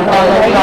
Thank you.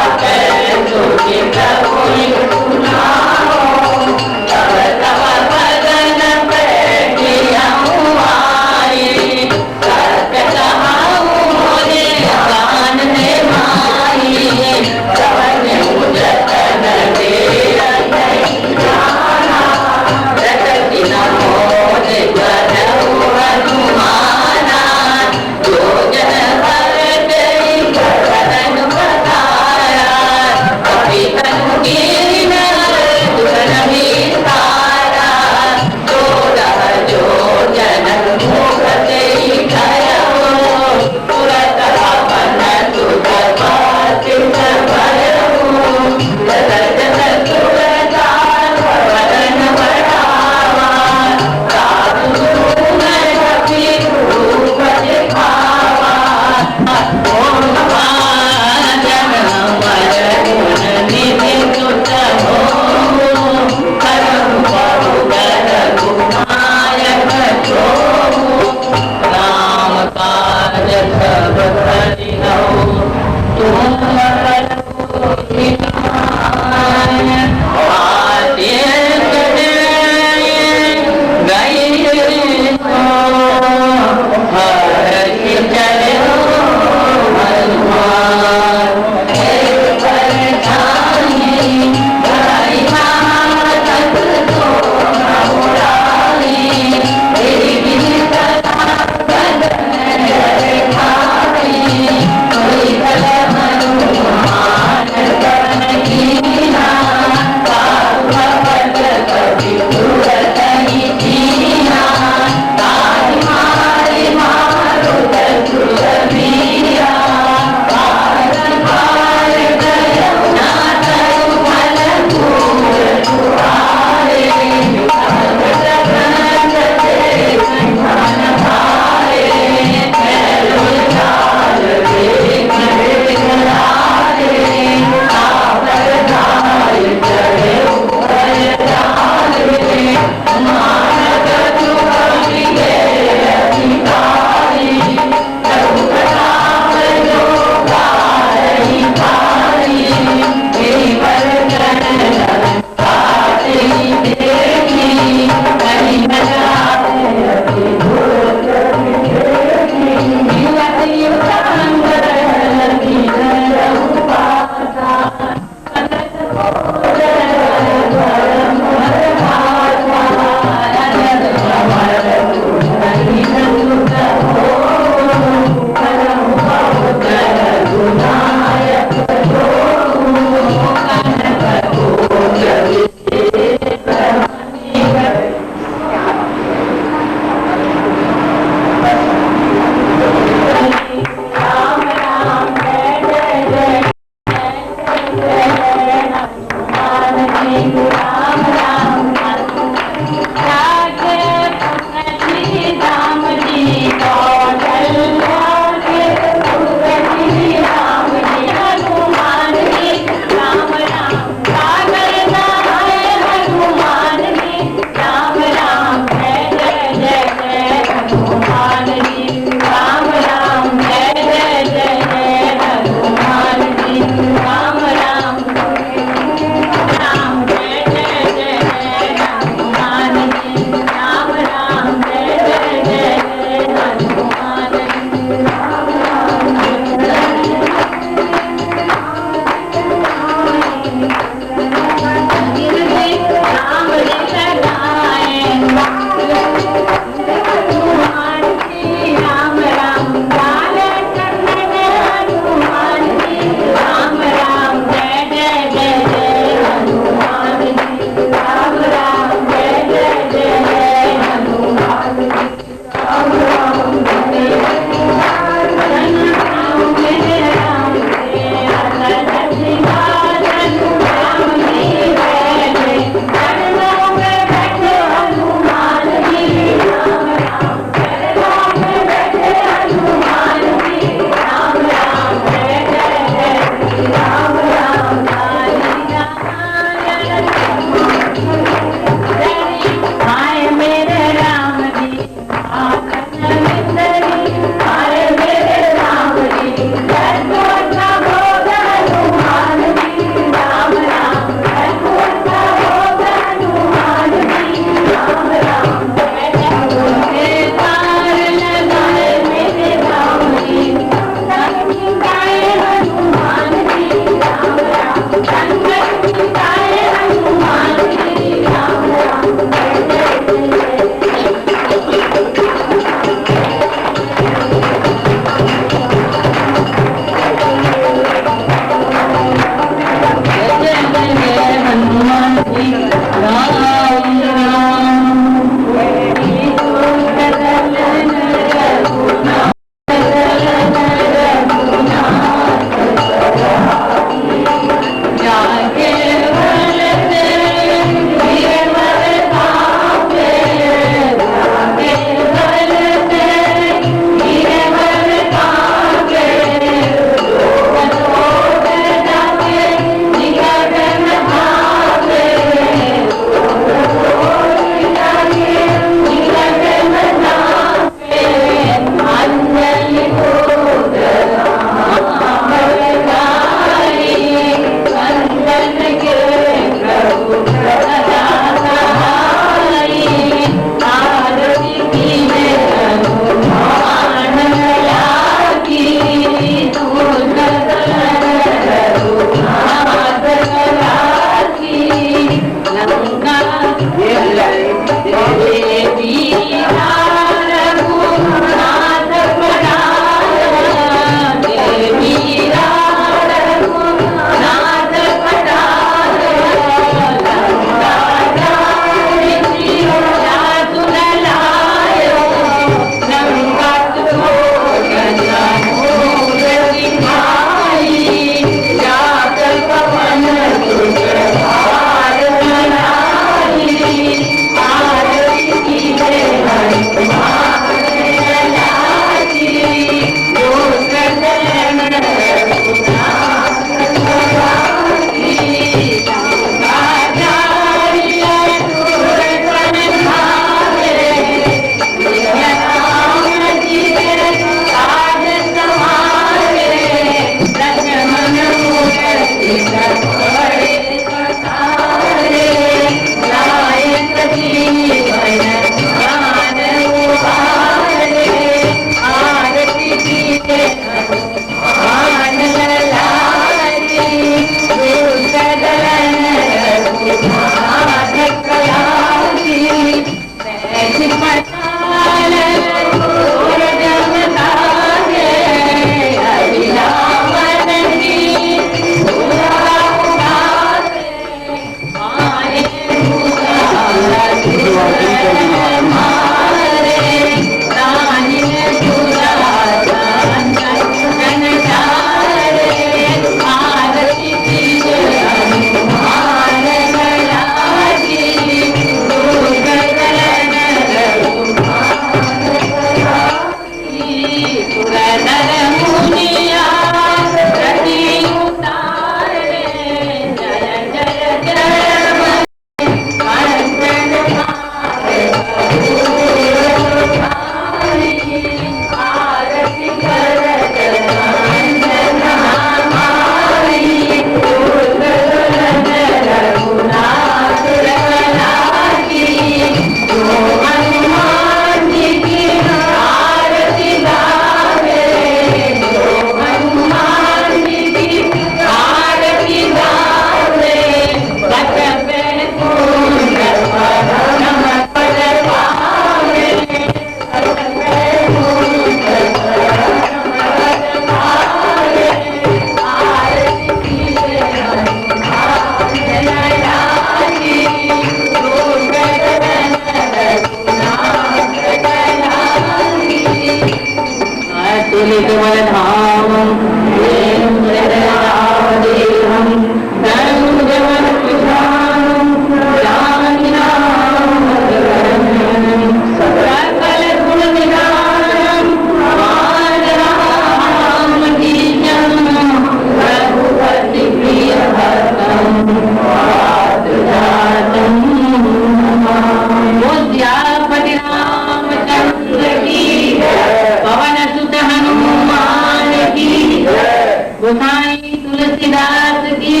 गोसाई तुलसीदास की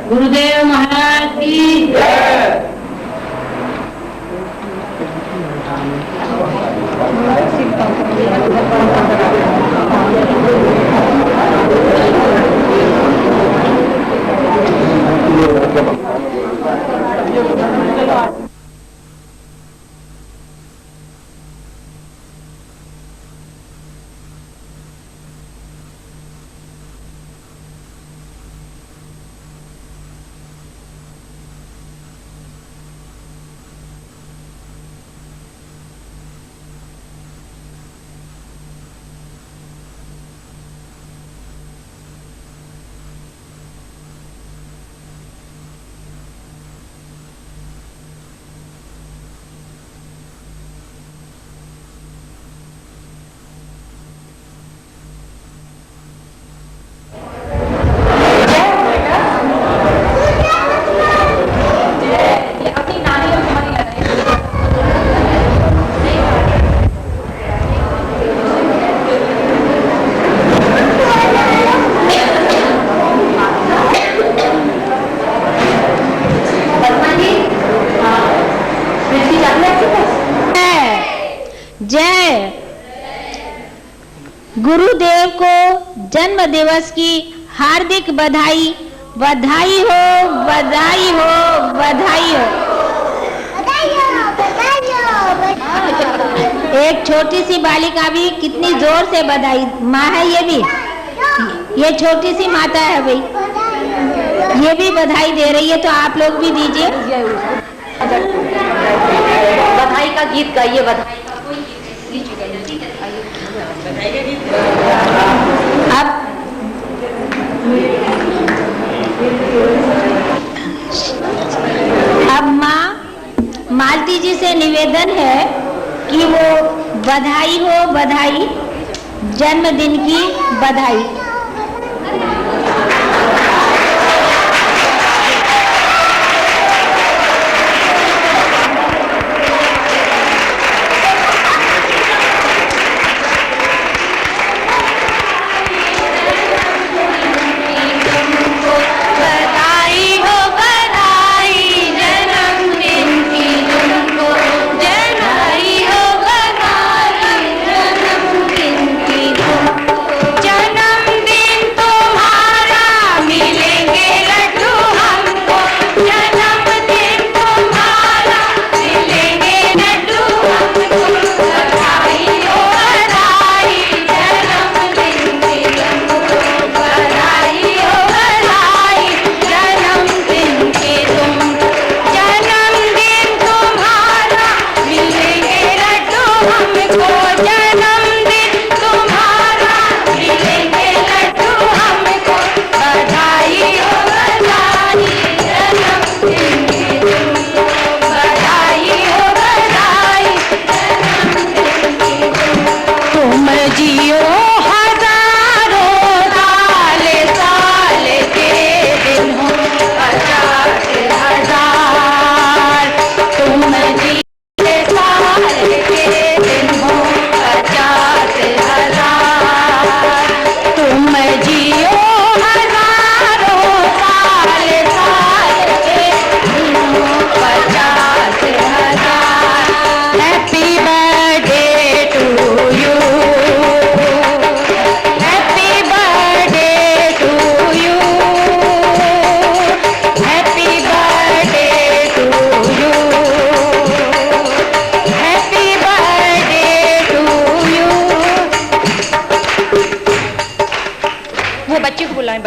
गुरुदेव महाराज की जय गुरुदेव को जन्म दिवस की हार्दिक बधाई। बधाई हो, बधाई हो, बधाई हो। एक छोटी सी बालिका भी कितनी जोर से बधाई, माँ है ये भी, ये छोटी सी माता है भाई, ये भी बधाई दे रही है, तो आप लोग भी दीजिए। बधाई का गीत गाइए। बधाई अब माँ मालती जी से निवेदन है कि वो बधाई हो, बधाई, जन्मदिन की बधाई। जन्म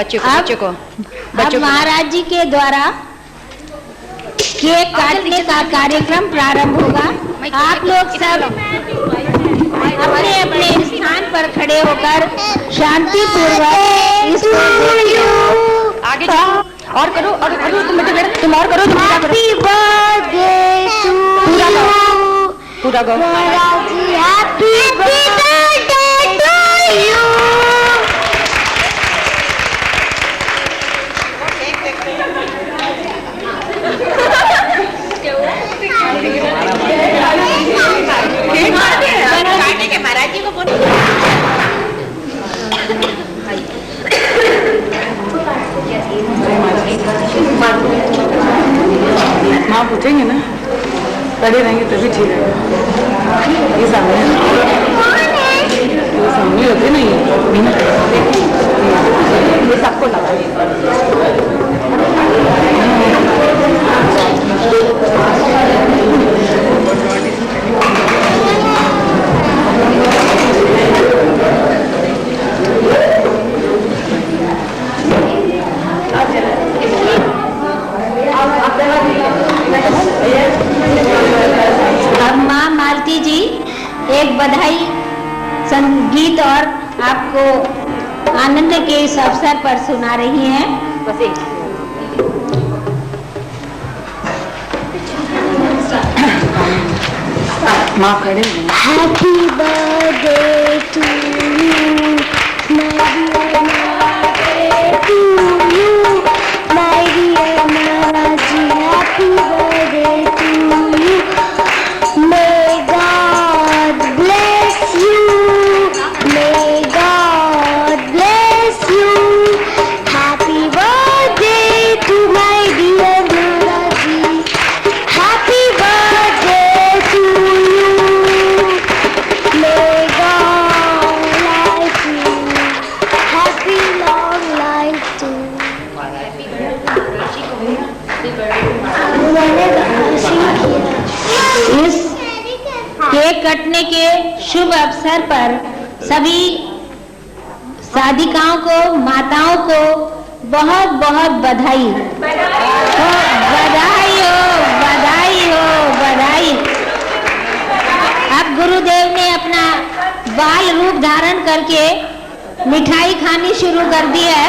बच्चे को अब महाराज जी के द्वारा केक काटने का कार्यक्रम प्रारंभ होगा। आप लोग सब अपने अपने स्थान पर खड़े होकर शांति पूर्वक इसको आगे जाओ और करो और तुम और करो। हैप्पी बर्थडे टू पूरा गाओ। महाराज ji, happy birthday to you. महाराज जी को बोलो। माँ पूछेंगे ना, खड़े रहेंगे तभी ठीक है। ये सामने होते नहीं ये सबको लगा। अब माँ मालती जी एक बधाई संगीत और आपको आनंद के इस अवसर पर सुना रही हैं। माँ खड़े। Happy birthday to you my dear to you my dear Maharaj ji. Happy birthday to you. May God bless you. May God bless you. Happy birthday to my dear Maraji. Happy birthday to you. May God like you. Happy long life to you. इस cake कटने के शुभ अवसर पर सभी साधिकाओं को, माताओं को बहुत बहुत बधाई हो। बधाई हो, बधाई हो, बधाई। अब गुरुदेव ने अपना बाल रूप धारण करके मिठाई खानी शुरू कर दी है।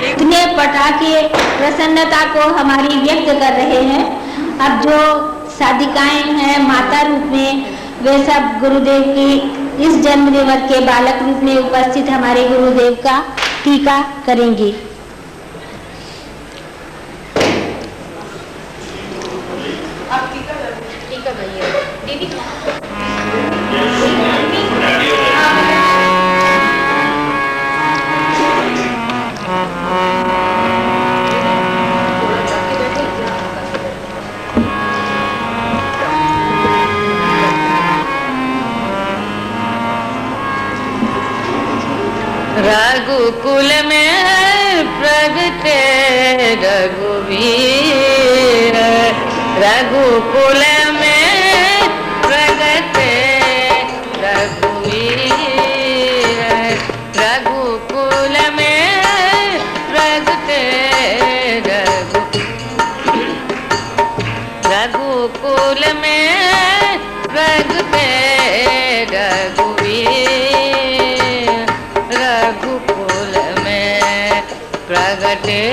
इतने पटाखे प्रसन्नता को हमारी व्यक्त कर रहे हैं। अब जो साधिकाएं हैं माता रूप में, वे सब गुरुदेव की इस जन्मदिवस के बालक रूप में उपस्थित हमारे गुरुदेव का टीका करेंगी। रघुकुल में प्रगटे रघुवीर, रघुकुल में प्रगटे रघुवीर, रघुकुल में प्रगटे रघुकुल में प्रगटे रघुवीर, रघुकुल में प्रगटे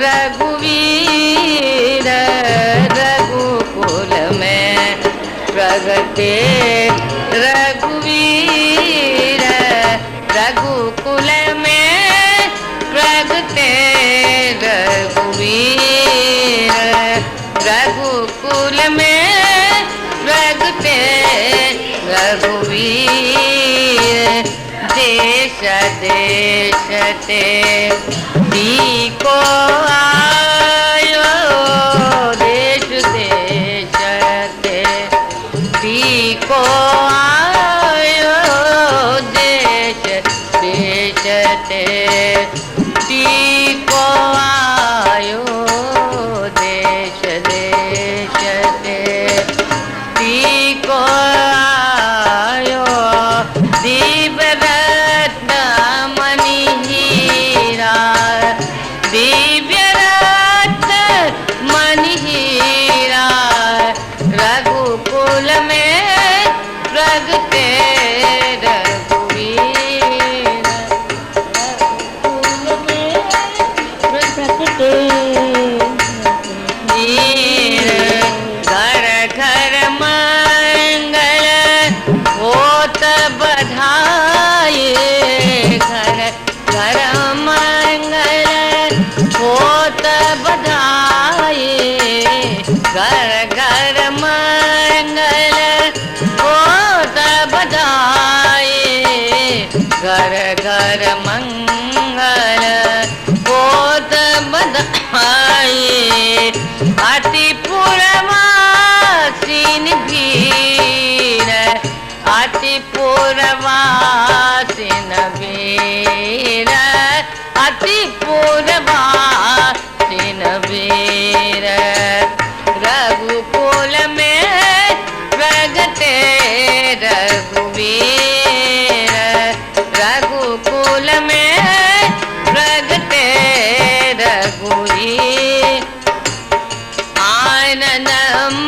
रघुवीर, रघुकुल में प्रगटे रघुवीर, रघुकुल में प्रगटे रघुवीर, रघुकुल में प्रगटे रघुवीर, देश देश ते को आयो, देश देश ते को आयो, देश देश ते को आयो, देश देश ते को आयो, दिव्य रत्न मणि हीरा, दिव्य रत्न मणि हीरा, रघुकुल में प्रगटे रघुवीर, रघुकुल में प्रगटे घर घर मंगल होत बधाई, घर घर मंगल होत बधाई, घर घर मंगल होत बधाई, घर घर मंगल होत बधाई, अति पुरवासिन भीर, अति पुरवासिन भीर, अति पुरवासिन भीर, रघुकुल में प्रगटे रघुवीर, रघुकुल में प्रगटे रघुवीर, आनंद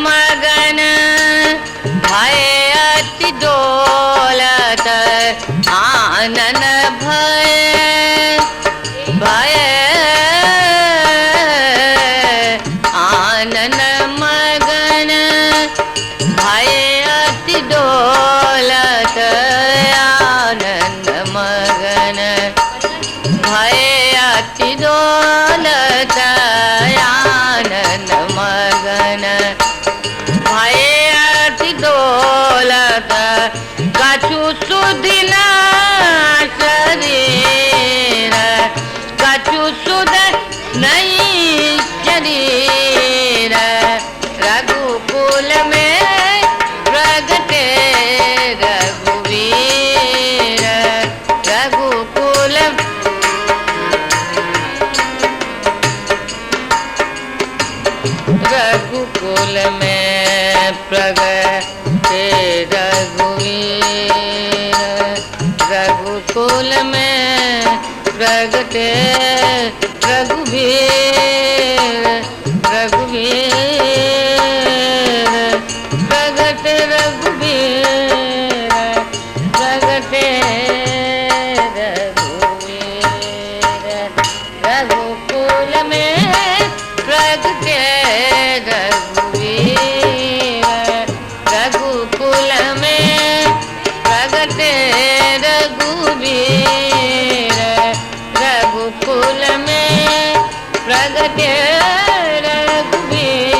मगन भय अति डोलत, आनंद भय भय, आनंद मगन भय अति डोलत, आनंद मगन भय अति डोलत, आनंद मगन भय अति डोलत, कछु सुधि न शरीर, कछु सुध नहीं शरीर, रघुकुल में प्रगटे रघुवीर, रघुकुल रघुकुल में प्रगटे रघुवीर, रघुकुल में प्रगटे रघुवीर, रघुवीर, प्रगटे रघुवीर, प्रगटे रघुवीर, रघुकुल में प्रगटे रघुवीर, रघुकुल में प्रगटे रघुवीर, रघुकुल में प्रगटे रघुवीर।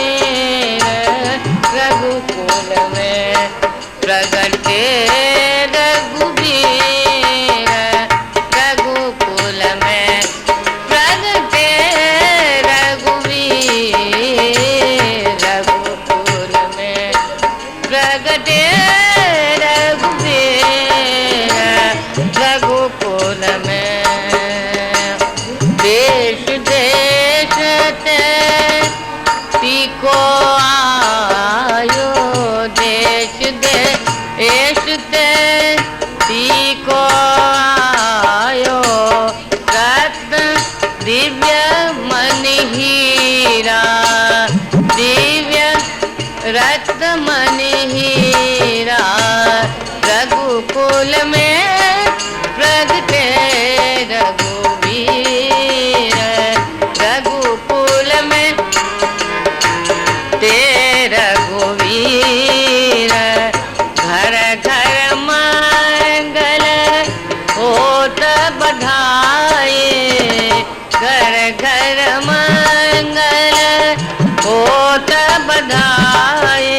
बधाए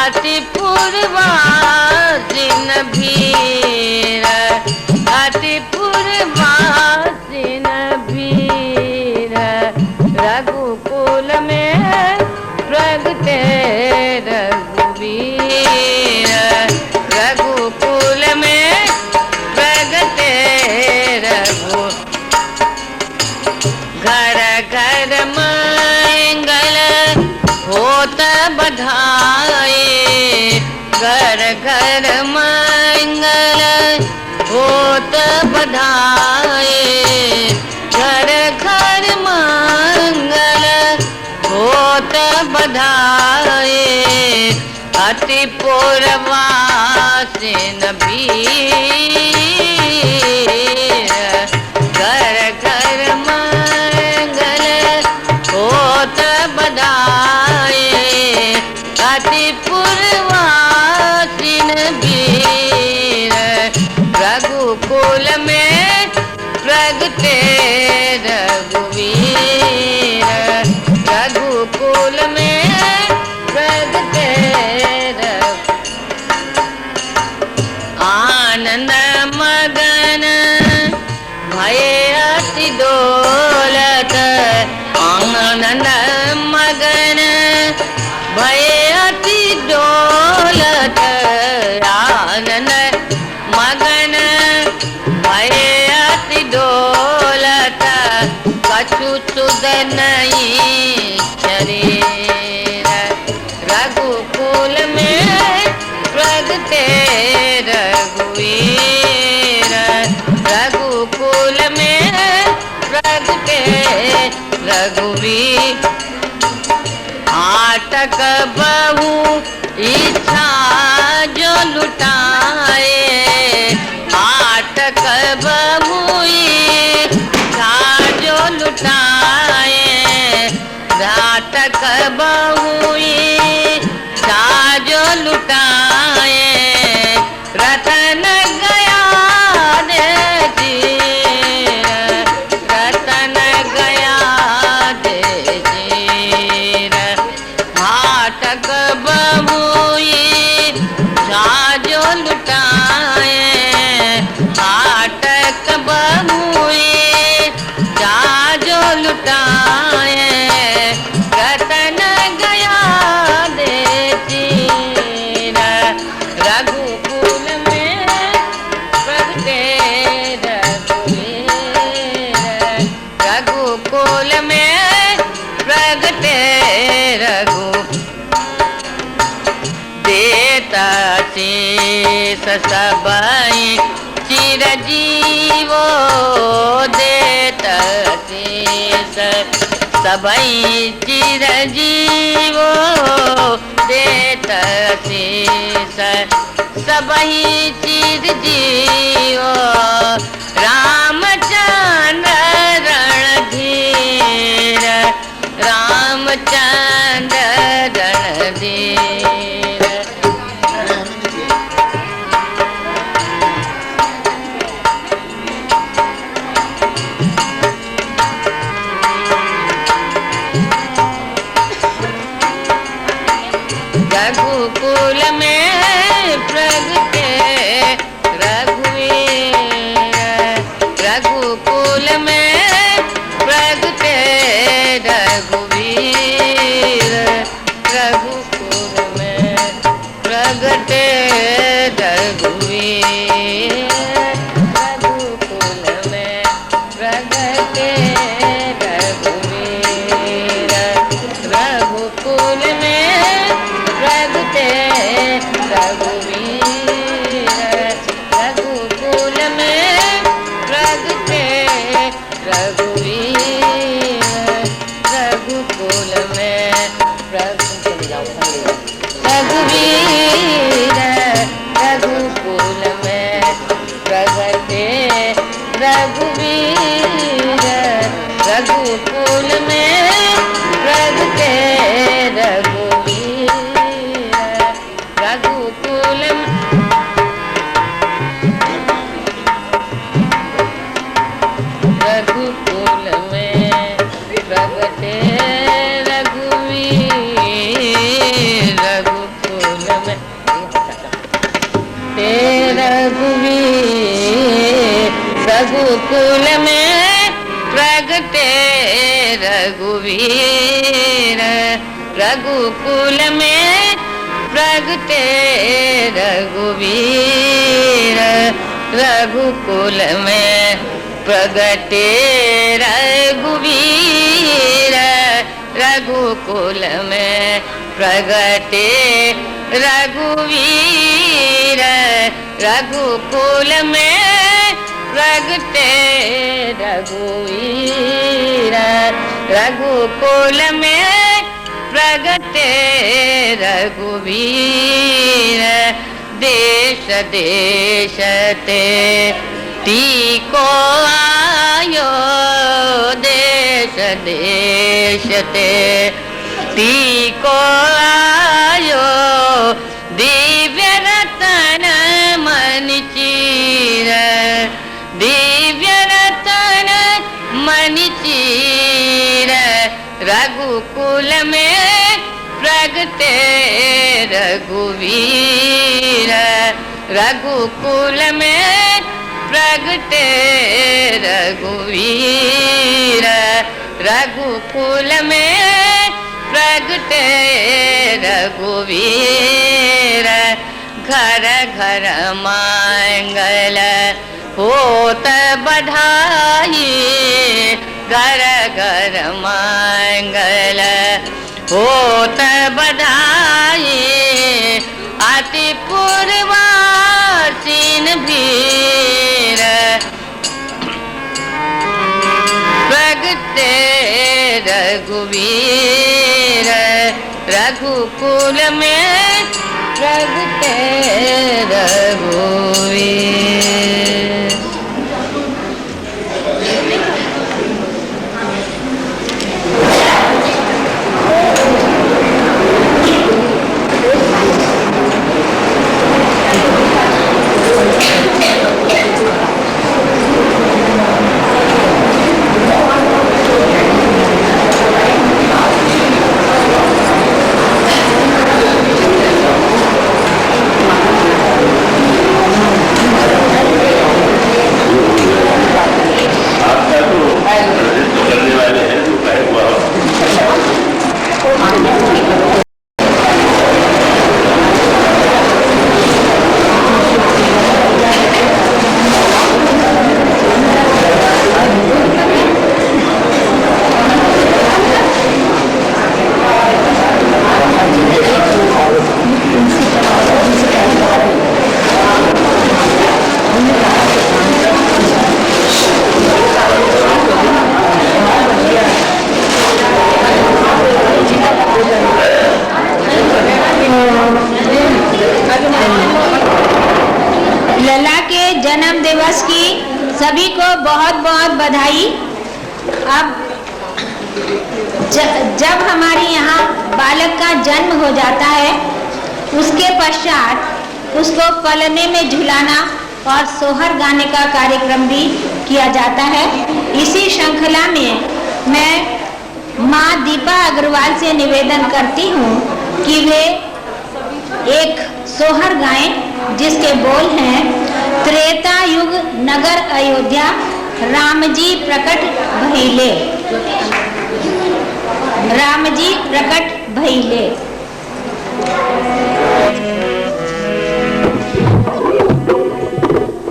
अति पूर्वासिन भीर अति पूर्वासिन भीर रघुकुल में प्रगटे रघुवीर रघुकुल में प्रगटे रघु घर घर मंगल होत बधाए घर घर मंगल होत बधाए घर घर मंगल होत बधाए अति पूर्वासिन भीर घर घर मंगल होत बधाए अति पूर्वासिन भीर रघुकुल में प्रगटे रघुवीर रघुकुल में प्रगटे आनंद मगन भये अति डोलत आनंद मगन भये अति डोलत आनंद मगन भये अति डोलत कछु सुध नहीं शरीर रघुकुल में प्रगटे रघुवीर रघुकुल में प्रगटे रघुवीर आटक बहु इच्छा जो लुटाए आटक बहु इच्छा जो लुटाए आटक बहु इच्छा जो लुटाए रतन गया दे चीर रतन गया दे चीर हाटक बबुई जो लुटाए हाटक बबुई जो लुटाए रतन गया दे चीर रघुकुल में प्रगटे रघुवीर रघुकुल में प्रगटे रघु देता शेष सबई चिरजीवो देता शेष सबई चिरजीवो देता शेष सबई चिरजीवो रामचंद्र रणधीर रामचंद्र रणधीर रघुकुल में प्रगटे रघुवीर रघुकुल में प्रगटे रघुवीर रघुकुल में प्रगटे रघुवीर रघुकुल में प्रगटे रघुवीर रघुकुल में प्रगटे रघुवीर रघुकुल में प्रगटे रघुवीर रघुकुल में रघुवीर रघुकुल में प्रगटे रघुवीर रघुकुल में प्रगटे रघुवीर रघुकुल रघुकुल में प्रगटे रघुवीर कुल में प्रगटे रघुवीर, रघुकुल में प्रगटे रघुवीर, रघुकुल में प्रगटे रघुवीर, रघुकुल में प्रगटे रघुवीर, रघुकुल में प्रगटे रघुवीर, रघुकुल में प्रगटे रघुवीर, देश देश ते टीको आयो, देश देश ते टीको आयो, दिव्य रतन मन चीर, दिव्य रतन मन चीर, रघुकुल में प्रगटे रघुवीर, रघुकुल में प्रगटे रघुवीर, रघुकुल में प्रगटे रघुवीर, घर घर मंगल होत बधाई, घर घर मंगल होत बधाई, अति पूर्वासीन भीर, प्रगटे रघुवीर, रघुकुल में प्रगटे रघुवीर। जन्म दिवस की सभी को बहुत बहुत बधाई। अब जब हमारे यहाँ बालक का जन्म हो जाता है उसके पश्चात उसको पलने में झुलाना और सोहर गाने का कार्यक्रम भी किया जाता है। इसी श्रृंखला में मैं माँ दीपा अग्रवाल से निवेदन करती हूँ कि वे एक सोहर गाएं जिसके बोल हैं, त्रेता युग नगर अयोध्या राम जी प्रकट भइले, राम जी प्रकट भइले।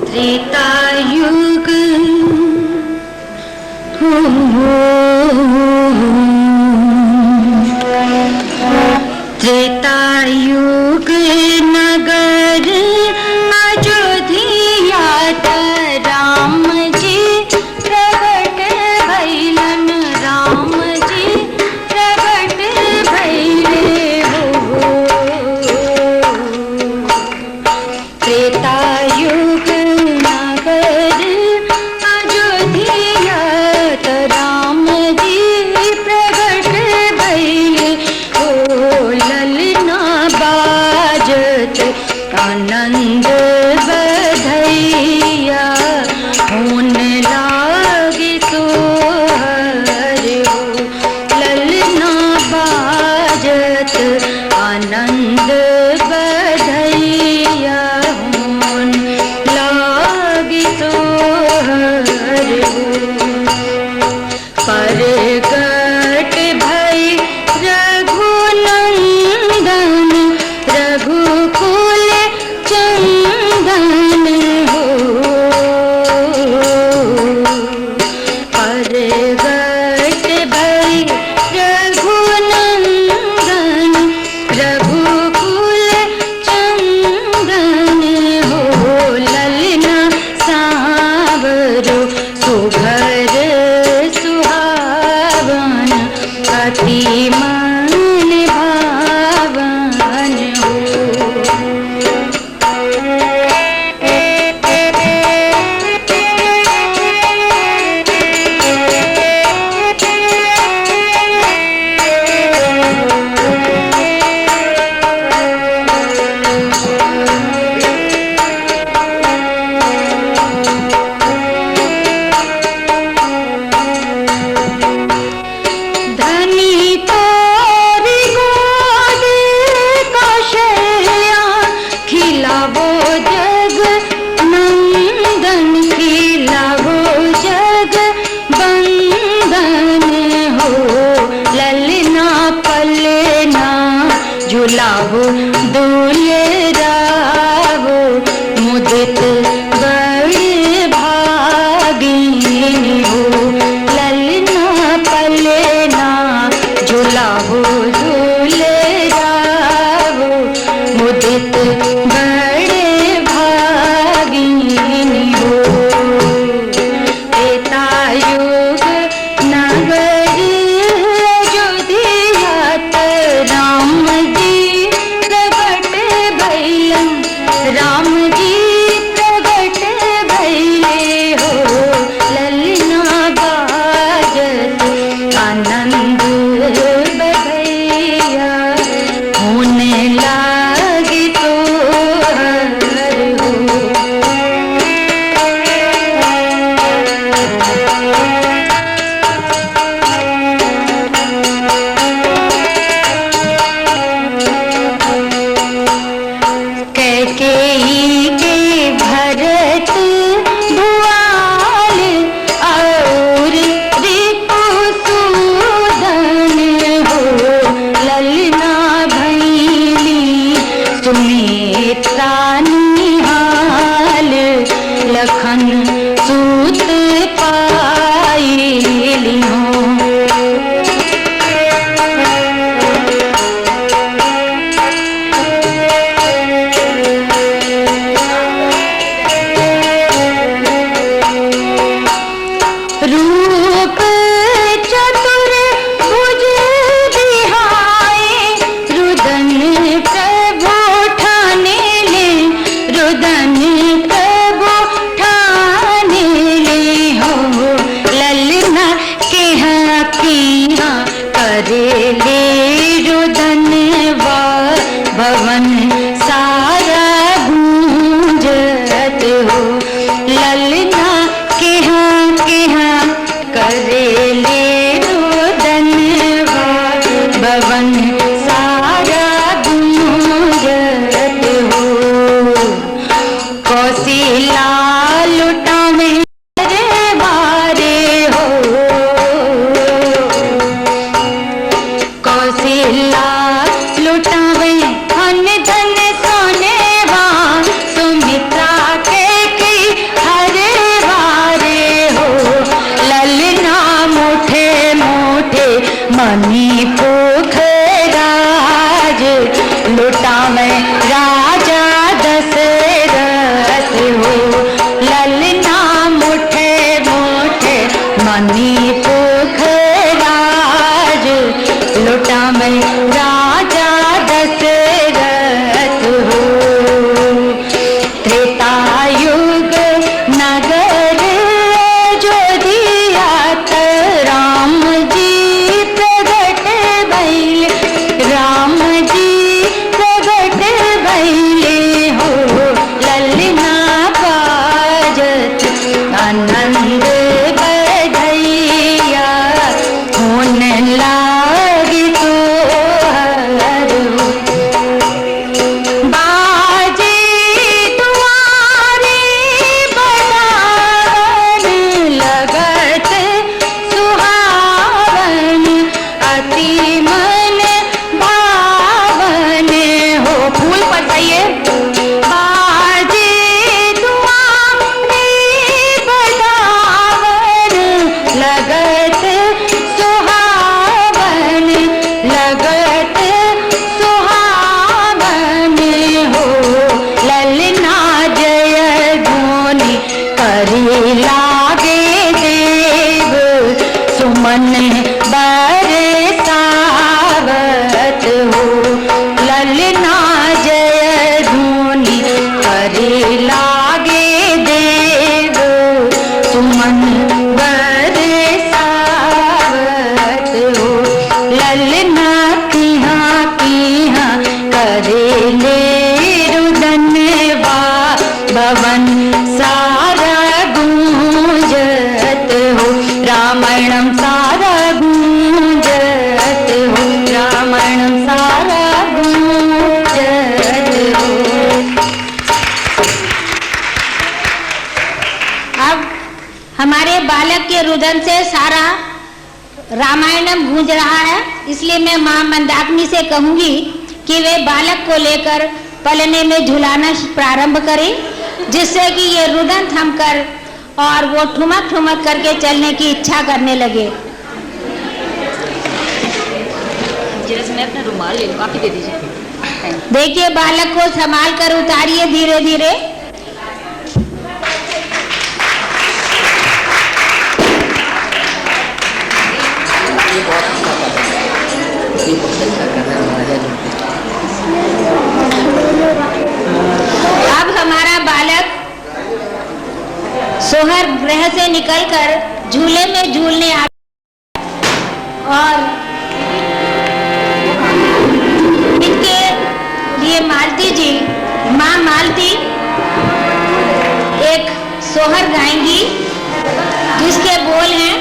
त्रेता युग त्रेता युग नगर अयोध्या राम जी प्रकट भइलन, राम जी प्रकट भइले हो। त्रेता युग नगर अयोध्या राम जी प्रकट भइले हो। ललना युग नगर अयोध्यात राम जी प्रगट भइलन, राम जी प्रगट भइले हो, ललना बाजत आनंद बधैया, होने लागी तो कैकेयी के भरत भुआल और रिपुसूदन हो, ललना भैली सुमित्रा निहाल, लखन सूत पाइली हो। रूप चतुर भुज बिहाए, रुदन प्रभु ठाने ले, रुदन प्रभु ठाने ले हो, ललना केहा किया करे ले रुदन वा, भवन सारा गूंजत हो, ललना केहा केहा करे ले रुदन वा, भवन सारा गूंजत हो। कौशिला लुटावे रे बारे हो, कौशिला लुटावे धन धन सोने वा, सुमित्रा के की हरे बारे हो, ललना मोठे मोठे मणि पोखराज, लुटावे राजा दशरथ हो, ललना मोठे मोठे मणि पोखराज, लुटावे राजा दशरथ हो। त्रेतायुग नगर अयोध्यात राम जी प्रगट भइले, राम जी प्रगट भइले हो, ललना बाजत आनंद बधैया, होने लागी तो हर हो। बाजे दुआरे बजावन, लगत सुहावन अति मन भावन हो, फूल पटाइए। बाजे दुआरे बजावन, लगत सुहावन, लगत सुहावन हो, ललना जय ध्वनि करी लागे देव, सुमन बरसावत हो, ललना जय ध्वनि करी लागे देव, सुमन बरसावत हो, ललना किहा किहा करे ले रुदन वा, भवन सारा गूंजत हो, रामायणम सारा गूंजत हो, रामायणम सारा गूंजत हो। अब हमारे बालक के रुदन से सारा रामायणम गूंज रहा है, इसलिए मैं मां मंदाकिनी से कहूंगी कि वे बालक को लेकर पलने में झुलाना प्रारंभ करें, जिससे कि ये रुदन थमकर और वो ठुमक ठुमक करके चलने की इच्छा करने लगे। मैं अपना रुमाल ले लूं, आप ही दे दीजिए। देखिए बालक को संभाल कर उतारिए धीरे धीरे। निकलकर झूले में झूलने आ और इनके लिए मालती जी, माँ मालती एक सोहर गाएंगी जिसके बोल हैं,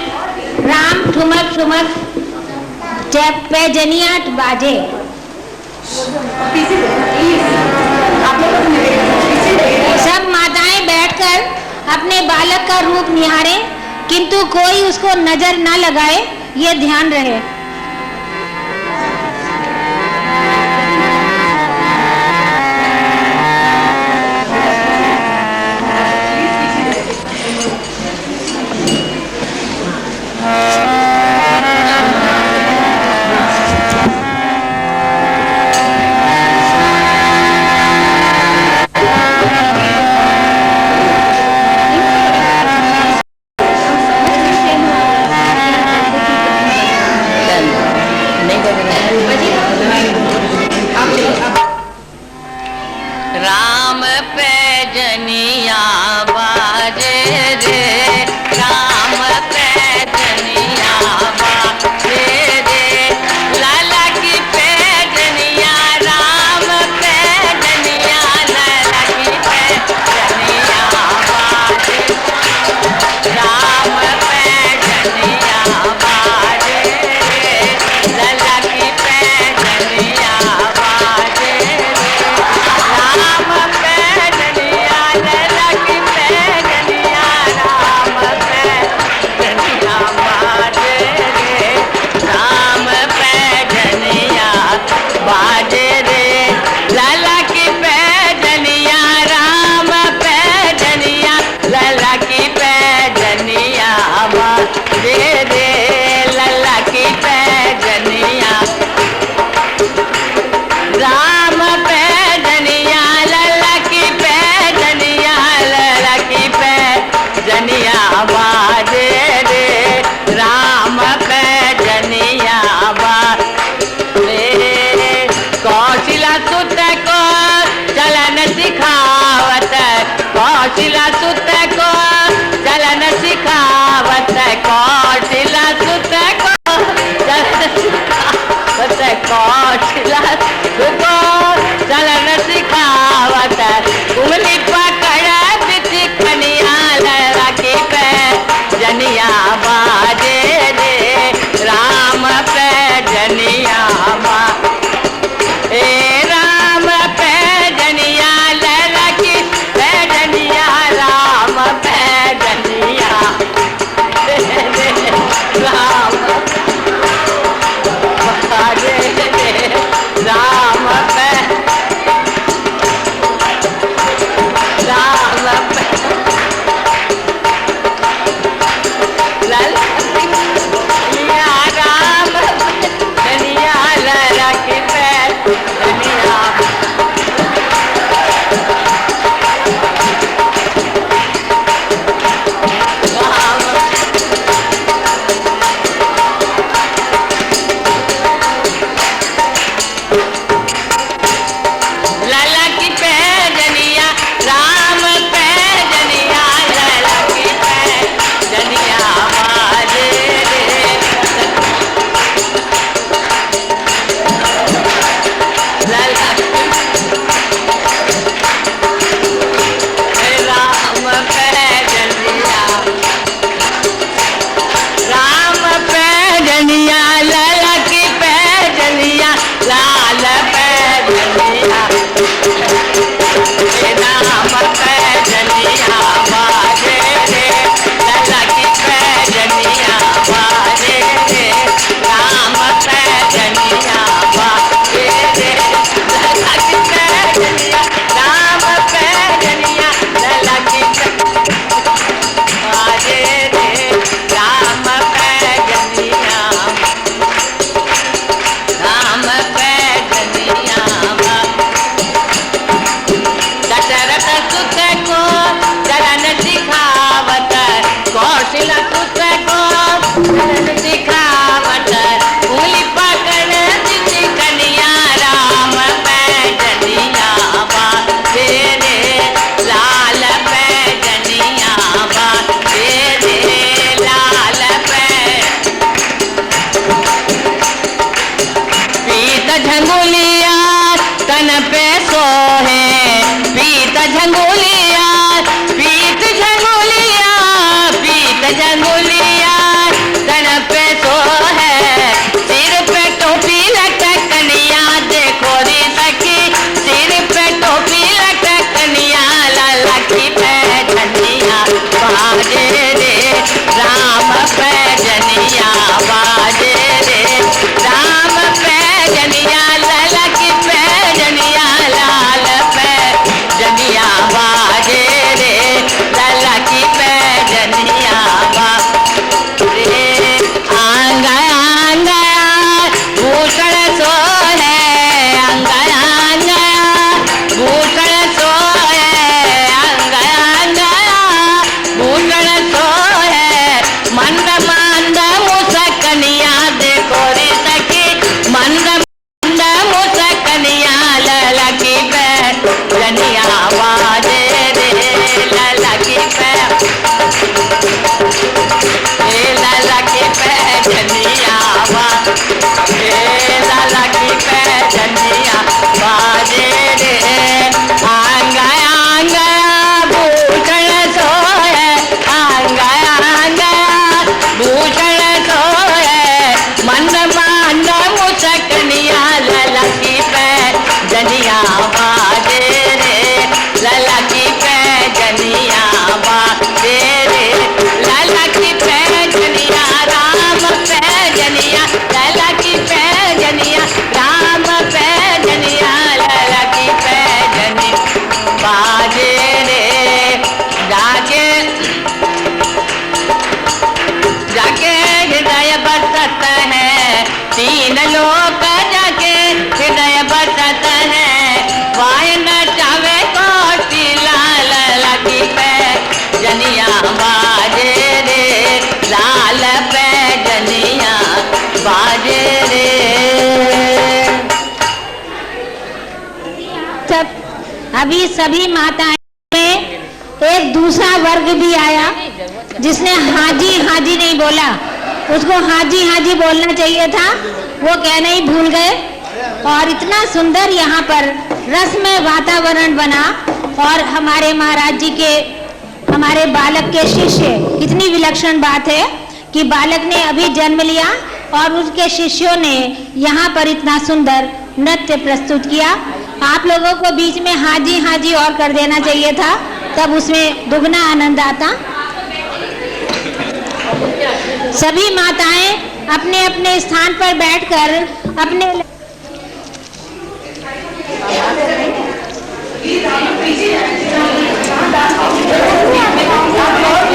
राम ठुमक ठुमक जब पैजनियाट बाजे। सब माताएं बैठकर अपने बालक का रूप निहारें, किंतु कोई उसको नजर न लगाए, ये ध्यान रहे। अभी सभी माताएं में एक दूसरा वर्ग भी आया जिसने हाजी हाजी नहीं बोला, उसको हाजी हाजी बोलना चाहिए था, वो कहना ही भूल गए। और इतना सुंदर यहाँ पर रसमय वातावरण बना और हमारे महाराज जी के, हमारे बालक के शिष्य, कितनी विलक्षण बात है कि बालक ने अभी जन्म लिया और उसके शिष्यों ने यहाँ पर इतना सुंदर नृत्य प्रस्तुत किया। आप लोगों को बीच में हाजी हाजी और कर देना चाहिए था, तब उसमें दुगना आनंद आता। सभी माताएं अपने अपने स्थान पर बैठकर अपने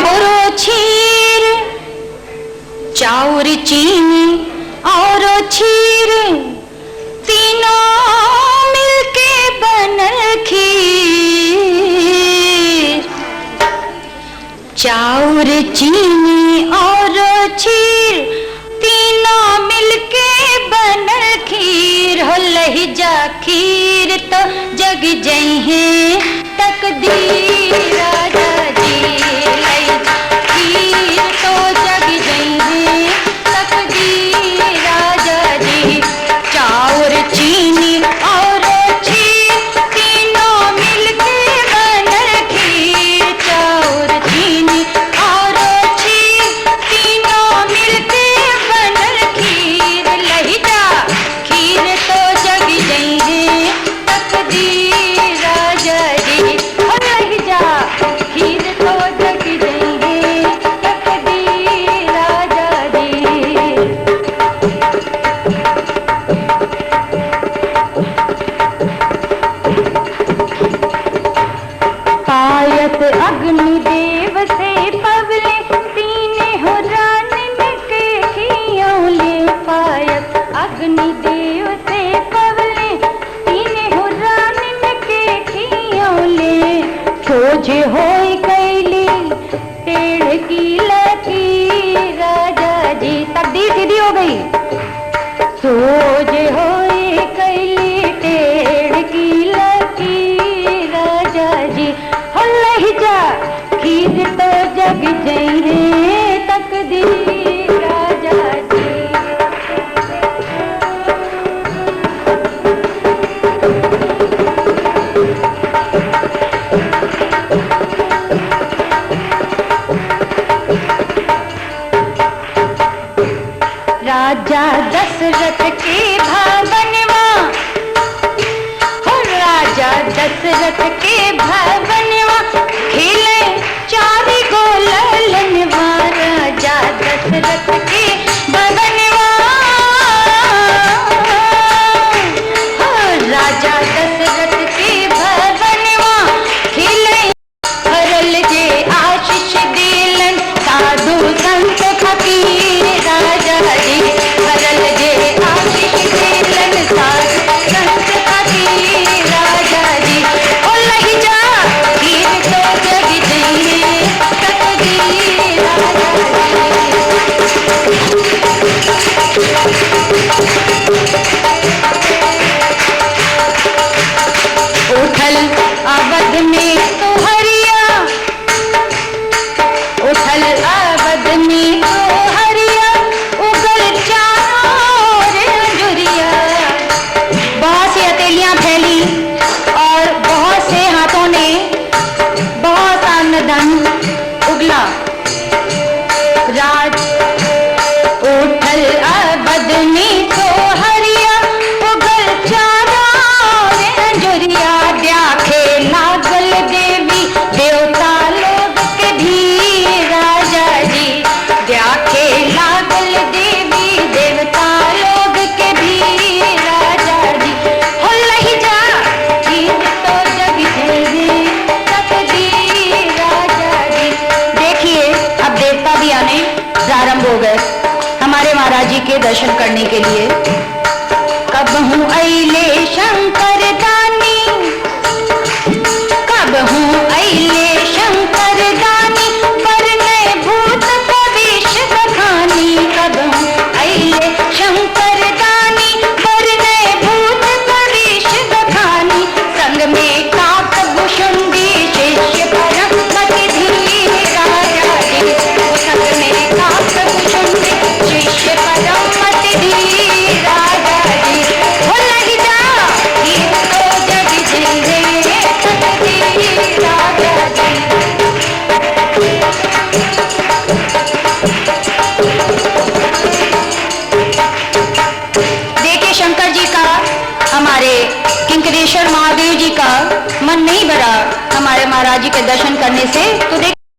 और खीर चाउर चीनी और खीर तीनों मिलके बनल खीर, चाउर चीनी और खीर तीनों मिलके बनल खीर। हो लही जा खीर तो जग जइहे तकदीर राजा जी, लही जा खीर तो जग जइहे तकदीर राजा जी। चाउर चीनी और खीर तीनों मिलके बनल खीर, चाउर चीनी और खीर तीनों मिलके बनल खीर। लही जा खीर तो जग जइहे तकदीर राजा जी, लही जा खीर तो जग जइहे तकदीर राजा जी। पायत अग्निदेव से पवले तीने हो रानिन के खियौले, पायत अग्निदेव से पवले तीने हो रानिन के खियौले। खोज होई कैली टेढ़ की लकीर राजा जी, तकदीर सीधी हो गई। सोज होई कैली टेढ़ की लकीर राजा जी, हो लही जा खीर तो जग जइहे तकदीर राजा जी। राजा दशरथ के भवनवा, हो राजा दशरथ के भवनवा खेले चारि गो ललनवा, राजा दशरथ के भवनवा, हो राजा दशरथ के भवनवा खेले हरल जे आशीष दिलन साधु संत फकीर राजा जी, हरल जे आशीष दिलन साधु संत फकीर राजा जी। ओ लही जा खीर तो जग जइहे तकदीर राजा जी। उठल अवध में तो हरिया, उठल अवध में तो हरिया, उगल चारों ओर अंजुरिया। बहुत सी हथेलियां फैली और बहुत से हाथों ने बहुत अन्न धन उगला। राज उठल अवध में तो हरिया, उगल चारों ओर अंजुरिया। द्याखे लागल देवी देवता लोग के भी राजा जी, द्याखे लागल देवी देवता लोग के भी राजा जी। हो लही जा खीर तो जग जइहे तकदीर राजा जी। देखिए अब देवता भी आने प्रारंभ हो गए हमारे महाराज जी के दर्शन करने के लिए। कब हूँ अइले शंकर दानी, कब हूँ अइले शंकर दानी, परने भूत प्रवेश बखानी। कब हूँ अइले शंकर दानी, परने भूत प्रवेश बखानी। संग में काक के दर्शन करने से तो देख